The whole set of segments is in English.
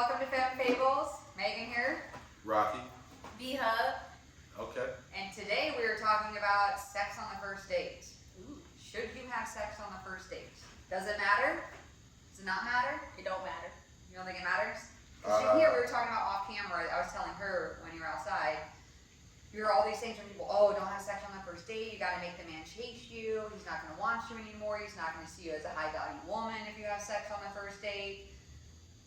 welcome to Femme Fables. Megan here. Rocky. B-Hub. Okay. And today we are talking about sex on the first date. Ooh. Should you have sex on the first date? Does it matter? Does it not matter? It don't matter. You don't think it matters? Because here we were talking about off camera. I was telling her when you were outside, you hear all these things from people, oh, don't have sex on the first date. You got to make the man chase you. He's not going to want you anymore. He's not going to see you as a high value woman if you have sex on the first date.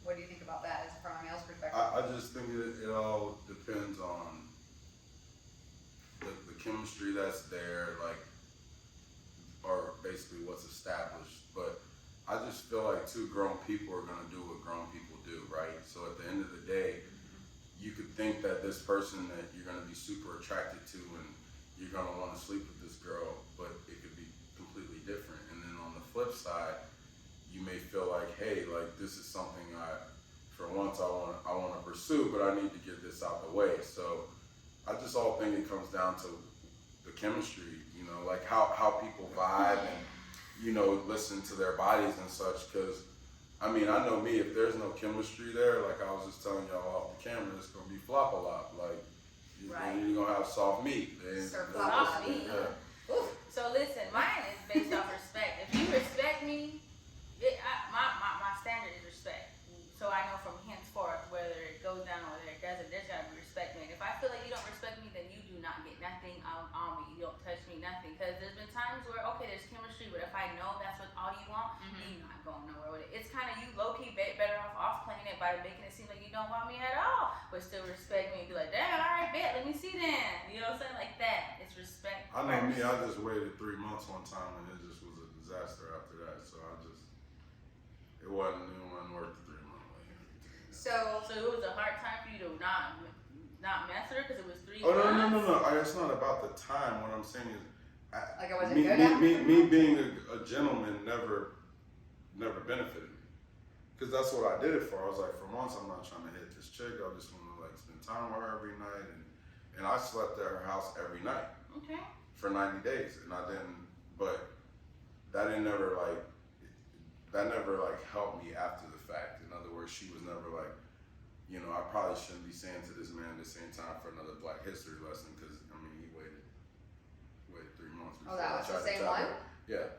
What do you think about that as from a male's perspective? I just think it all depends on the chemistry that's there, like, or basically what's established. But I just feel like two grown people are gonna do what grown people do, right? So at the end of the day, you could think that this person that you're gonna be super attracted to and you're gonna want to sleep with this girl, but it could be completely different. And then on the flip side, you may feel like, hey, like this is something for once I want to pursue, but I need to get this out the way. So I just all think it comes down to the chemistry, you know, like how people vibe and, you know, listen to their bodies and such. Because I mean, I know me, if there's no chemistry there, like I was just telling y'all off the camera, it's gonna be flop a lot. Like you're gonna have soft meat. Soft meat. Yeah. So listen, mine is based off respect. If you respect me, my standard is respect. So I know from henceforth whether it goes down or whether it doesn't, there's gotta be respect made. If I feel like you don't respect me, then you do not get nothing on me. You don't touch me, nothing. Because there's been times where, okay, there's chemistry, but if I know that's what all you want, then you're not going nowhere with it. It's kind of you low-key better off playing it by making it seem like you don't want me at all, but still respect me and be like, damn, all right, bet, let me see then. You know what I'm saying? Like that. It's respect. I know me, I just waited 3 months one time and it just was a disaster after that. So it wasn't worth the 3 months. So it was a hard time for you to not mess with her because it was 3 months? months? No. It's not about the time. What I'm saying is, like I wasn't good at me being a gentleman never benefited me. Because that's what I did it for. I was like, for once, I'm not trying to hit this chick. I just want to like spend time with her every night. And I slept at her house every night. Okay. For 90 days. And I didn't, but that never helped me after the fact. In other words, she was never like, you know, I probably shouldn't be saying to this man at the same time for another Black History lesson because, I mean, he waited 3 months. Oh, that was the same one? Yeah.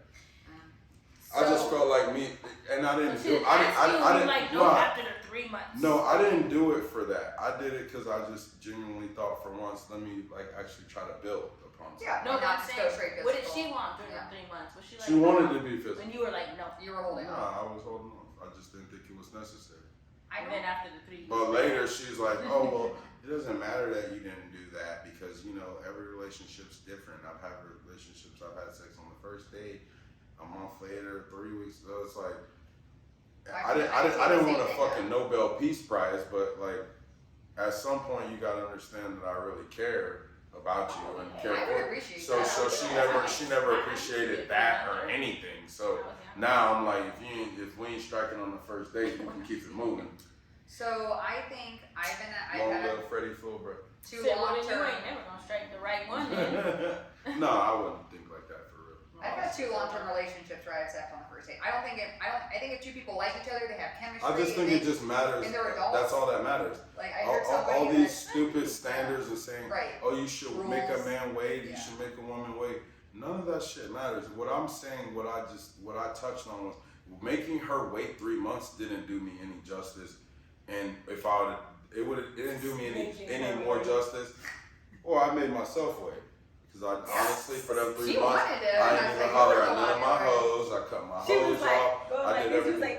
I just felt like me, and I didn't do. I didn't. Like, no, after the 3 months. No, I didn't do it for that. I did it because I just genuinely thought for once, let me like actually try to build upon something. Yeah. No, not I'm go saying, straight physical. what did she want during the 3 months? Was she like? She wanted to be physical. When you were like, no. You were holding on. Nah, I was holding on. I just didn't think it was necessary. And then after the 3 years. But later, she's like, oh well, it doesn't matter that you didn't do that because you know every relationship's different. I've had relationships. I've had sex on the first date. A month later, 3 weeks ago, it's like I didn't want a fucking Nobel Peace Prize, but like at some point you gotta understand that I really care about you and care for you. So she never appreciated that or anything. So now I'm like, if we ain't striking on the first date, we can keep it moving. So I think I've Long had live Freddie Fulbright. two long You term. ain't never gonna strike the right one then. No, I wouldn't think like that for real. I've had 2 long-term relationships where I had sex on the first date. I think if 2 people like each other, they have chemistry. I just think it just matters. And they're adults. That's all that matters. Like I heard somebody All these stupid standards of saying, Right. oh, you should Rules. make a man wait, you Yeah. should make a woman wait. None of that shit matters. What I'm saying, what I touched on was making her wait 3 months didn't do me any justice. And if it didn't do me any more justice. Or I made myself wait. Because honestly, for them 3 months, I didn't even holler at none of my hoes. I cut my hoes off. I did everything.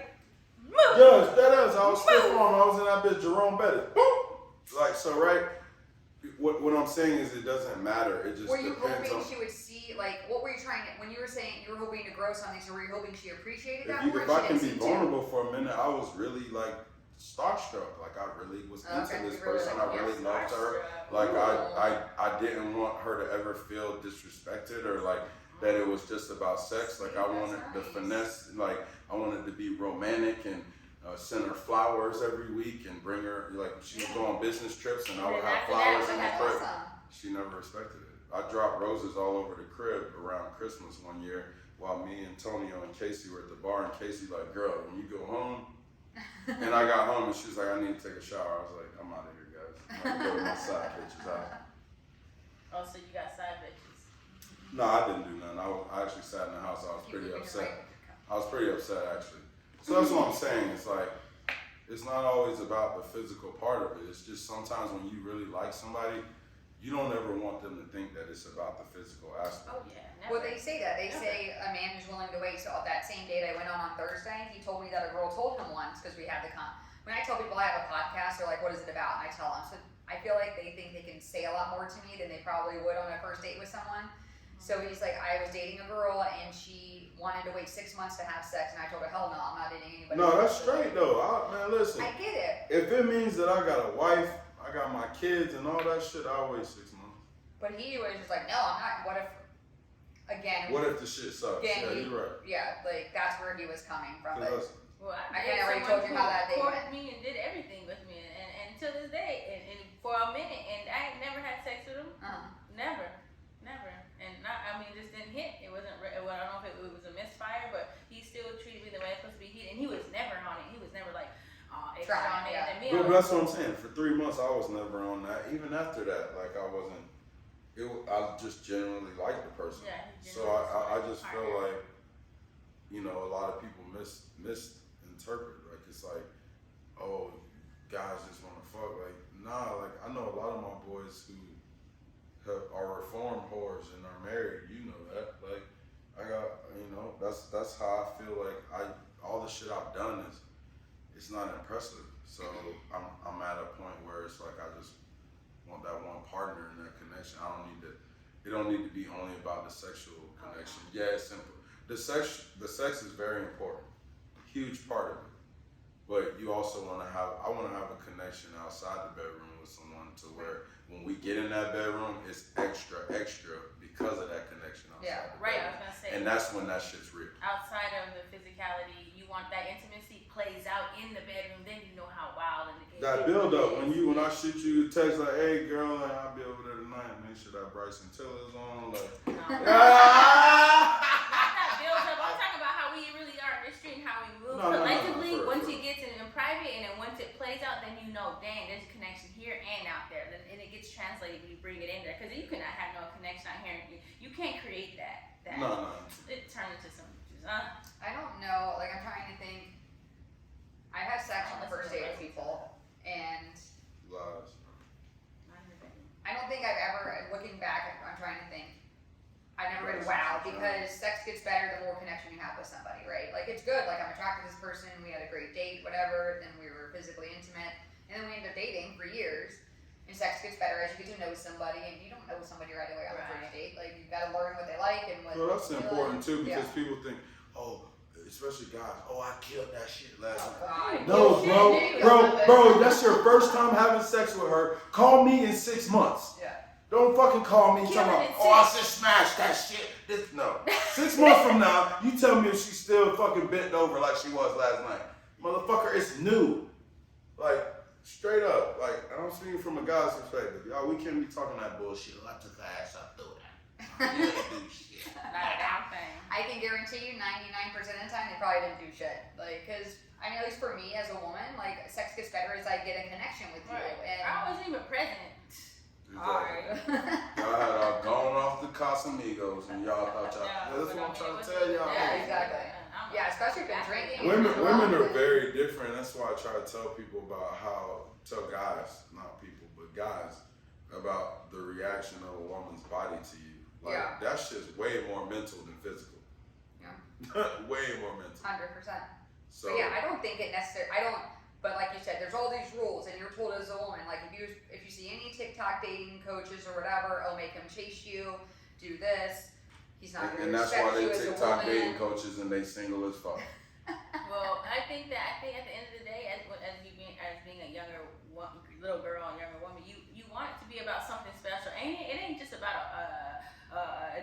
Yes, that is. I was stiff on. I was in that bitch Jerome Bettis. Boom! Like, so, right? What I'm saying is it doesn't matter. It just Were you depends hoping on. she would see, like, what were you trying to, when you were saying you were hoping to grow something, so were you hoping she appreciated that more? If I can be vulnerable for a minute, I was really, like, starstruck. Like, I really was into this person. I really loved her. Like, I didn't want her to ever feel disrespected or, like, that it was just about sex. Like, I wanted the finesse, like, I wanted to be romantic and send her flowers every week and bring her, like, she would go on business trips and I would have flowers in the crib. She never respected it. I dropped roses all over the crib around Christmas one year while me, Antonio, and Casey were at the bar, and Casey like, girl, when you go home, And I got home and she was like, I need to take a shower. I was like, I'm out of here, guys. I'm gonna go to my side bitches out. Oh, so you got side bitches. No, I didn't do nothing. I actually sat in the house. I was pretty upset. I was pretty upset actually. So that's what I'm saying. It's like, it's not always about the physical part of it. It's just sometimes when you really like somebody, you don't ever want them to think that it's about the physical aspect. Oh yeah, never. Well, they say that. They Never. say a man is willing to wait. So that same date I went on Thursday, he told me that a girl told him once, because we had the when I tell people I have a podcast, they're like, what is it about? And I tell them. So I feel like they think they can say a lot more to me than they probably would on a first date with someone. So he's like, I was dating a girl and she wanted to wait 6 months to have sex, and I told her, hell no, I'm not dating anybody. No, that's straight though. Man, listen. I get it. If it means that I got a wife, I got my kids and all that shit, I'll wait 6 months. But he was just like, no, I'm not. What if, again, What if the shit sucks? Again, Yeah, you're right. yeah, like that's where he was coming from. 'Cause But listen, Well, I kinda already told you how that day courted went. me and did everything with me, and to this day, and for a minute, and I ain't never had sex with him. Never. And I mean, just didn't hit. It wasn't. Well, I don't know if it was a misfire, but he still treated me the way it's supposed to be. And he was never on it. He was never like, extra Trying, on it. yeah. And me, but that's what I'm saying. For 3 months, I was never on that. Even after that, like I wasn't. I just generally liked the person. Yeah, he So I just feel like, you know, a lot of people misinterpret. Like it's like, oh, guys just want to fuck. Like nah. Like I know a lot of my boys who are reformed whores and are married. You know that. Like I got, you know, that's how I feel like all the shit I've done is, it's not impressive. So I'm at a point where it's like I just want that one partner in that connection. It don't need to be only about the sexual connection. Yeah, it's simple. The sex is very important, huge part of it. But you also want to have, I want to have a connection outside the bedroom with someone to where when we get in that bedroom, it's extra because of that connection outside. Yeah, the right. I bedroom. was gonna say. And that's when that shit's real. Outside of the physicality, you want that intimacy plays out in the bedroom. Then you know how wild and the That build up when I shoot you a text like, hey girl, like, I'll be over there tonight. Make sure that Bryson Tiller's on. Like, Not that builds up. I'm talking about how we really are in the street and how we move collectively. Once it gets in private and then once it plays out, then you know, dang, there's a connection here and out there. And it gets translated when you bring it in there. Because you cannot have no connection out here. You can't create that. No. It turns into some. I don't know. Like I'm trying to think. I've had sex on the first date with people, and Lies. I don't think I've ever, looking back, I'm trying to think, I've never been wow, because sex gets better the more connection you have with somebody, right? Like it's good, like I'm attracted to this person, we had a great date, whatever, then we were physically intimate, and then we ended up dating for years, and sex gets better as you get to know somebody, and you don't know somebody right away on the first date, like you've got to learn what they like and what. Well, that's important too, because Yeah. people think, oh, especially guys, oh, I killed that shit last night. God. No, Bullshit, bro, that's your first time having sex with her. Call me in 6 months. Yeah. Don't fucking call me talking about, oh, I just smashed that shit. No. 6 months from now, you tell me if she's still fucking bent over like she was last night. Motherfucker, it's new. Like, straight up. Like, I'm speaking from a guy's perspective. Y'all, we can't be talking that bullshit. I took her ass up through that. You didn't do shit. Not a damn thing. I can guarantee you 99% of the time they probably didn't do shit. Like, cause I mean, at least for me as a woman, like sex gets better as I get a connection with you. Right. And I wasn't even present. Alright. Y'all had gone off the Casamigos and y'all thought y'all, that's what I'm trying to tell y'all. Yeah, exactly. Yeah, especially if you're drinking. Women are very different. That's why I try to tell people about tell guys, not people, but guys, about the reaction of a woman's body to you. Like, that shit's way more mental than physical. Yeah. Way more mental. 100%. So, But yeah, I don't think it necessarily, but like you said, there's all these rules, and you're told as a woman, like if you see any TikTok dating coaches or whatever, oh, make him chase you, do this, he's not going and to that's respect why they you as a TikTok woman. dating coaches and they single as fuck. Well, I think at the end of the day, as being a younger little girl and younger woman, you want it to be about something special. It ain't just about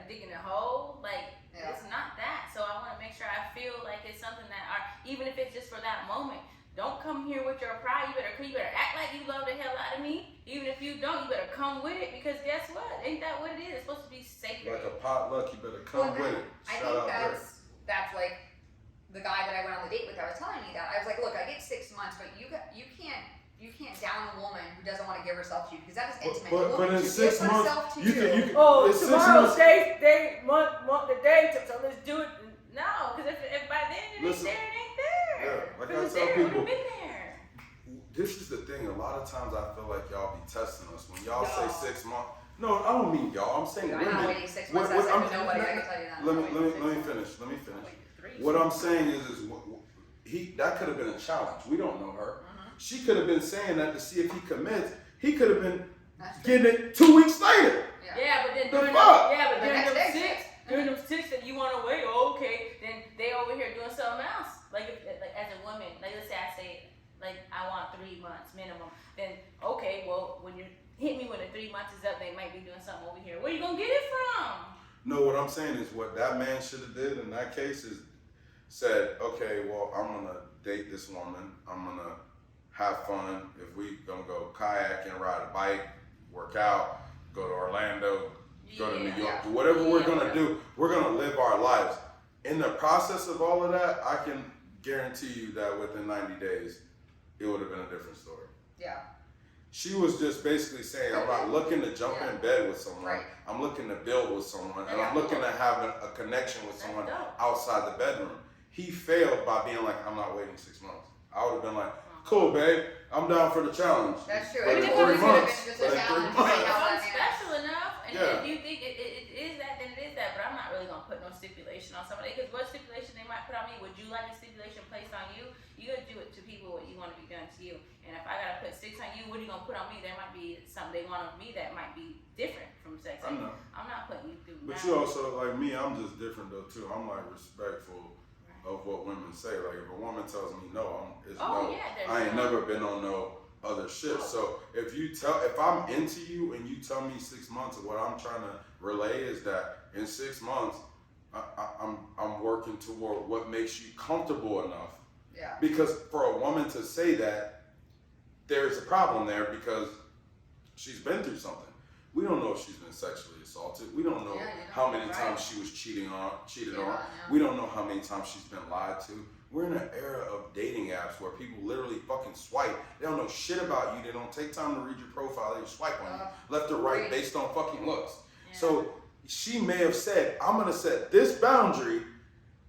digging a hole. Like it's not that. So I want to make sure I feel like it's something that even if it's just for that moment. Don't come here with your pride. You better act like you love the hell out of me. Even if you don't, you better come with it because guess what? Ain't that what it is? It's supposed to be sacred. Like a potluck, you better come with it. I think that's like the guy that I went on the date with, I was telling me that I was like, look, I get 6 months, but you can't down a woman who doesn't want to give herself to you because that is intimate. But in 6 months, you can. Oh, it's 6 tomorrow's months. day, month, the day, so let's do it. No, because if by then it ain't Listen, there, it ain't there. Yeah, like If it I was tell there, it people, would've been there. this is the thing. A lot of times I feel like y'all be testing us when y'all Y'all. say 6 months. No, I don't mean y'all. I'm saying I'm women. not waiting 6 months. I said to nobody. I can tell you that. Let me finish. Let me finish. What I'm saying is that could have been a challenge. We don't know her. She could have been saying that to see if he commits. He could have been getting it 2 weeks later. Yeah, but then The during fuck? The next them day. during them 6 that you want to wait, oh, okay, then they over here doing something else. Like as a woman, like let's say I say like I want 3 months minimum. Then okay, well when you hit me when the 3 months is up, they might be doing something over here. Where you gonna get it from? No, what I'm saying is what that man should have did in that case is said, okay, well, I'm gonna date this woman. I'm gonna have fun. If we gonna go kayaking, ride a bike, work out, go to Orlando, go to New York, whatever we're gonna do, we're gonna live our lives. In the process of all of that, I can guarantee you that within 90 days, it would have been a different story. Yeah. She was just basically saying, I'm not looking to jump in bed with someone. Right. I'm looking to build with someone, and Yeah. I'm looking to have a connection with someone That's dope. outside the bedroom. He failed by being like, I'm not waiting 6 months. I would have been like, cool, babe, I'm down for the challenge. That's true. But Even in if 3 it would have months, been just but a in 3 challenge, months. right now, If I'm special enough, and Yeah. if you think it is that, then it is that. But I'm not really gonna put no stipulation on somebody because what stipulation they might put on me? Would you like a stipulation placed on you? You gotta do it to people what you want to be done to you. And if I gotta put 6 on you, what are you gonna put on me? There might be something they want of me that might be different from sex. I know. I'm not putting you through. But that. you also, like me, I'm just different though too. I'm like respectful of what women say. Like if a woman tells me no, it's Oh, no. yeah, there's I ain't no. never been on no other shit. So if I'm into you and you tell me 6 months of what I'm trying to relay is that in 6 months, I'm working toward what makes you comfortable enough. Yeah. Because for a woman to say that, there's a problem there because she's been through something. We don't know if she's been sexually assaulted. We don't know Yeah, you don't. how many Right. times she was cheated on. Yeah. We don't know how many times she's been lied to. We're in an era of dating apps where people literally fucking swipe. They don't know shit about you. They don't take time to read your profile. They just swipe on you, left or right, Right. based on fucking looks. Yeah. So she may have said, I'm gonna set this boundary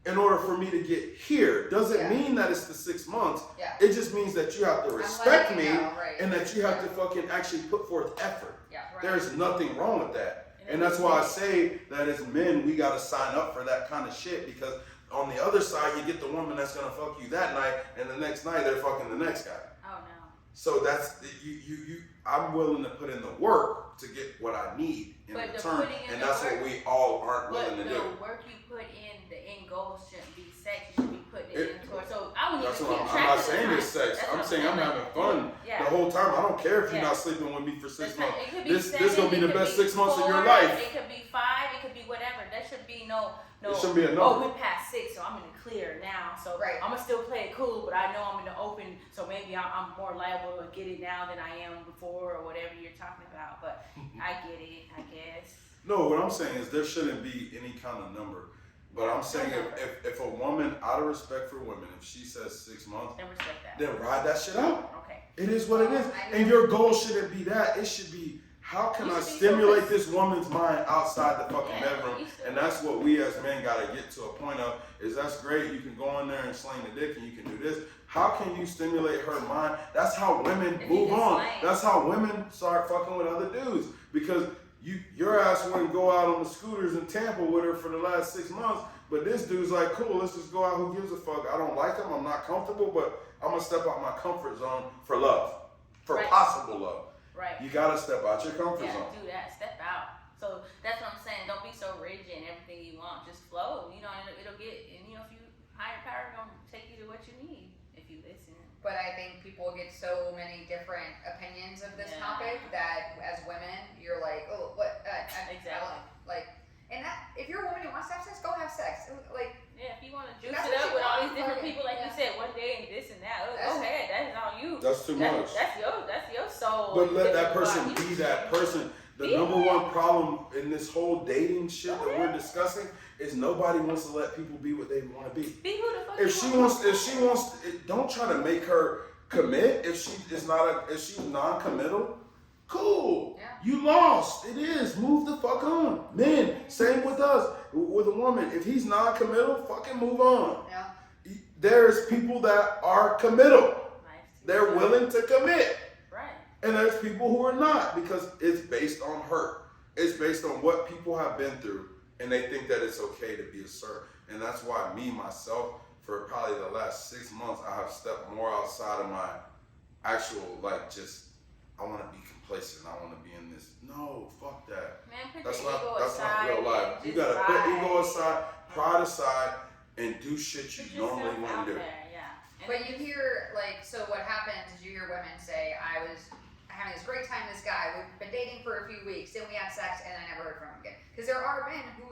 in order for me to get here. Doesn't Yeah. mean that it's the 6 months. Yeah. It just means that you have to I'm respect letting me you know, right. and that you have to fucking actually put forth effort. Yeah. Right. There's nothing wrong with that. And that's why I say that as men, we gotta sign up for that kind of shit because on the other side, you get the woman that's gonna fuck you that night, and the next night they're fucking the next guy. Oh no. So that's you. I'm willing to put in the work to get what I need in But the return, putting in and the that's work- what we all aren't But willing to the do. work you put in, the end goal shouldn't be sex. You should be putting it in towards. So I wouldn't That's even what keep I'm track not of the saying time. it's sex. That's I'm what saying I'm saying. having fun Yeah. the whole time. I don't care if you're Yeah. not sleeping with me for 6 That's right. months. It could be This 7, gonna be it the could best be 6 months of your 4, life. It could be 5. It could be whatever. There should be no. It shouldn't be a Oh, number. we passed 6, so I'm in the clear now. So Right. I'm gonna still play it cool, but I know I'm in the open. So maybe I'm more liable to get it now than I am before, or whatever you're talking about. But I get it, I guess. No, what I'm saying is there shouldn't be any kind of number. But I'm saying if a woman, out of respect for women, if she says 6 months, Then respect that. then ride that shit out. Okay. It is what it is. And your goal shouldn't be that. It should be, how can I stimulate this woman's mind outside the fucking bedroom? And that's what we as men gotta get to a point of, is that's great, you can go in there and sling the dick and you can do this. How can you stimulate her mind? That's how women If you move can on. slang. That's how women start fucking with other dudes. Because your ass wouldn't go out on the scooters in Tampa with her for the last 6 months, but this dude's like, cool, let's just go out, who gives a fuck? I don't like him, I'm not comfortable, but I'm gonna step out my comfort zone for love, for Right. possible love. Right. You gotta step out your comfort Yeah, zone. do that. Step out. So that's what I'm saying. Don't be so rigid in everything you want. Just flow. You know, and it'll get. And you know, if you higher power gonna take you to what you need if you listen. But I think people get so many different opinions of this Yeah. topic that as women, you're like, oh, what? Exactly. Like, and that if you're a woman who wants to have sex, go have sex. Like, Yeah, if you want to juice That's it what up you with all want, these different fuck it. people, like Yeah. you said, one day and this and that. Go That's- ahead. That's on you. That's too much. That's your soul. But let that Different person body. be that person. The the People- number one problem in this whole dating shit that we're discussing is nobody wants to let people be what they want to be. Be who the fuck If she wants, don't try to make her commit. If she's non-committal, cool. Yeah. You lost. It is. Move the fuck on. Men, same with us. With a woman, if he's non-committal, fucking move on. Yeah. There's people that are committal. Nice to They're you. willing to commit. Right. And there's people who are not because it's based on hurt. It's based on what people have been through and they think that it's okay to be assertive. And that's why me, myself, for probably the last 6 months, I have stepped more outside of my actual, I want to be complacent. I want to be in this. No, fuck that. Man, put That's your not ego that's not aside real and life. You just gotta put ride. ego aside, pride aside, and do shit Put you normally yourself wouldn't out do. there, yeah. And But you hear, so what happens is you hear women say, I was having this great time with this guy, we've been dating for a few weeks, then we had sex, and I never heard from him again. Because there are men who,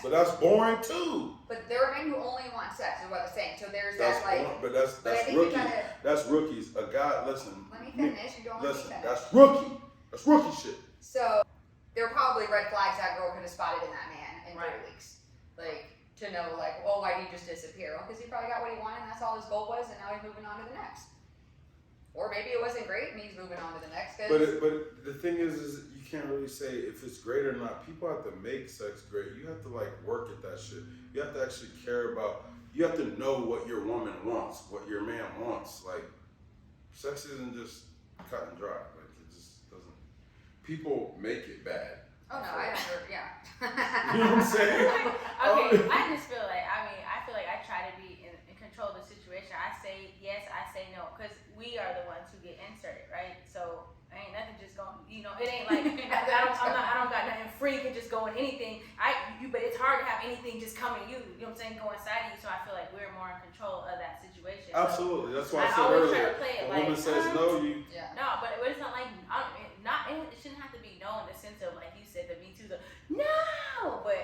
But that's boring too. but there are men who only want sex, is what I'm saying. So there's That's that, boring, but that's but I think you rookie. gotta, That's rookies. A guy, listen. let me finish, you don't let me Listen, finish. that's rookie. That's rookie shit. So there are probably red flags that girl could have spotted in that man in Right. 3 weeks. To know, oh, why did he just disappear? Well, because he probably got what he wanted, and that's all his goal was, and now he's moving on to the next. Or maybe it wasn't great, and he's moving on to the next. But the thing is you can't really say if it's great or not. People have to make sex great. You have to work at that shit. You have to actually care about. You have to know what your woman wants, what your man wants. Sex isn't just cut and dry. It just doesn't. People make it bad. Oh no, I never. Yeah. You know what I'm saying? Okay, I just feel like, I feel like I try to be in control of the situation. I say yes, I say no, because we are the ones who get inserted, right? So ain't nothing just going, it ain't like, I don't got nothing free, can just go in anything. But it's hard to have anything just come in you, you know what I'm saying, go inside of you. So I feel like we're more in control of that situation. So Absolutely. That's why I I said always try earlier. to play it A woman says no, you. Yeah. No, but it's not like it shouldn't have to be no in the sense of like you said the Me Too, no, but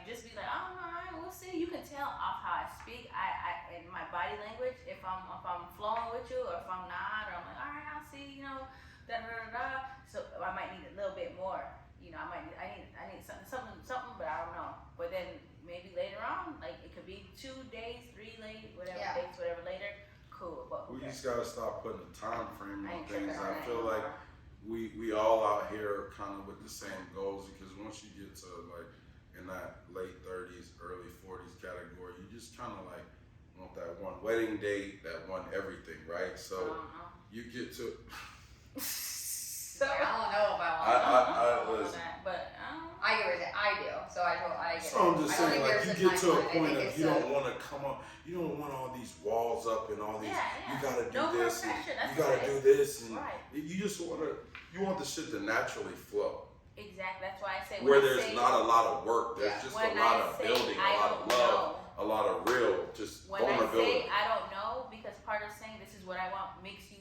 just be like, oh no, all right, we'll see. You can tell off how I speak, I in my body language if I'm flowing with you or if I'm not, or I'm like, all right, I'll see, da da da da. So I might need a little bit more, I need something, but I don't know. But then maybe later on, it could be 2 days, 3 late, whatever Yeah. dates, whatever later. Cool, but who We cares? just gotta stop putting a time frame I on ain't things. tripping on I that feel like anymore. we all out here kind of with the same goals because once you get to in that late 30s, early 40s category, you just kind of want that one wedding date, that one everything, right? So you get to. So I don't know if I want. I know listen. that, but I get what you're saying. I do. So I get So I'm it. just I don't saying, think there's you get to a timeline. I point think of it's you don't want to come up, you don't want all these walls up and all these. You gotta do no more this. And pressure. That's you gotta do this, and Right. you just want the shit to naturally flow. Exactly. That's why I say Where when I there's say, not a lot of work, there's Yeah. just when a lot I of say building, I a lot of don't love, know. a lot of real, just When I vulnerability. say I don't know, because part of saying this is what I want makes you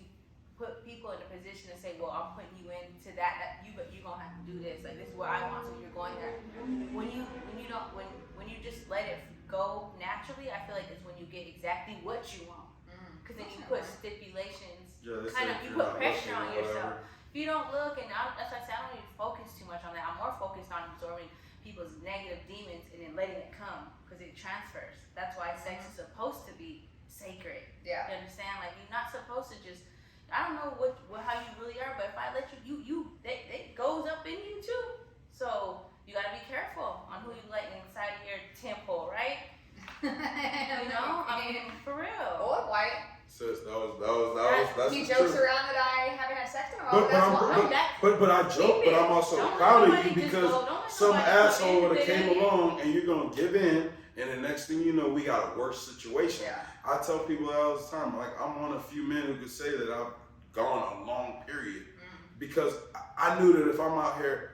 put people in a position to say, well, I'm putting you into that you're gonna have to do this. This is what I want, so you're going there. When you just let it go naturally, I feel like it's when you get exactly what you want. Because then you put stipulations, Yeah, they kind say of if you you're put not pressure looking on or yourself. whatever. If you don't look, and that's why I say I don't even focus too much on that. I'm more focused on absorbing people's negative demons and then letting it come because it transfers. That's why sex is supposed to be sacred. Yeah. You understand? You're not supposed to just. I don't know how you really are, but if I let you it goes up in you too. So you gotta be careful on who you let inside of your temple, right? For real. Oh, why? Sis, that's He the jokes truth. around that I haven't had sex in a while. But That's I'm- why. But I joke, but I'm also Don't let proud of nobody you just because go- don't let some nobody come asshole in would have with came it. along and you're gonna give in, and the next thing you know, we got a worse situation. Yeah. I tell people that all the time, I'm one of few men who could say that I've gone a long period because I knew that if I'm out here,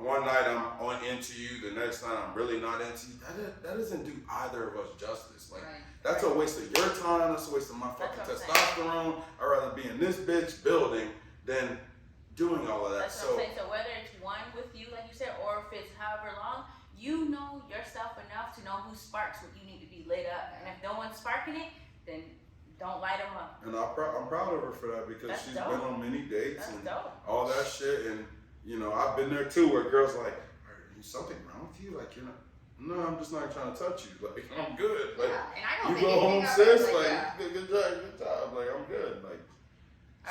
one night I'm on into you, the next night I'm really not into you. That doesn't do either of us justice. Right. That's a waste of your time. That's a waste of my fucking That's what I'm testosterone. I'd rather be in this bitch building than doing all of that. That's what I'm saying. So whether it's one with you, like you said, or if it's however long, you know yourself enough to know who sparks what you need to be lit up. And if no one's sparking it, then don't light them up. And I'm proud of her for that because That's she's dope. been on many dates That's and dope. all that shit. And you know, I've been there too, where girls like, is something wrong with you? Like, you're not. No, I'm just not trying to touch you. Like, I'm good. Like, yeah, and I don't you think go home, anything of it, sis. Like, yeah. good job. Like, I'm good. Like,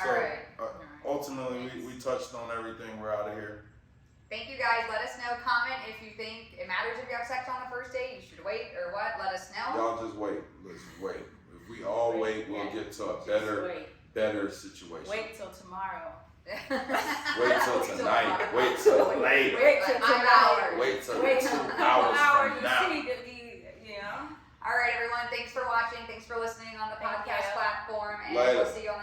so Alright. ultimately, we touched on everything. We're out of here. Thank you guys. Let us know. Comment if you think it matters if you have sex on the first date. You should wait or what. Let us know. Y'all just wait. Listen, wait. If we all wait, we'll get to a better situation. Wait till tomorrow. Wait till tonight. Wait till later. Wait till I'm 2 out. hours. Wait till Wait 2 till hours hour from you now. see you know. All right, everyone. Thanks for watching. Thanks for listening on the Thank podcast you. platform, and Later. we'll see you on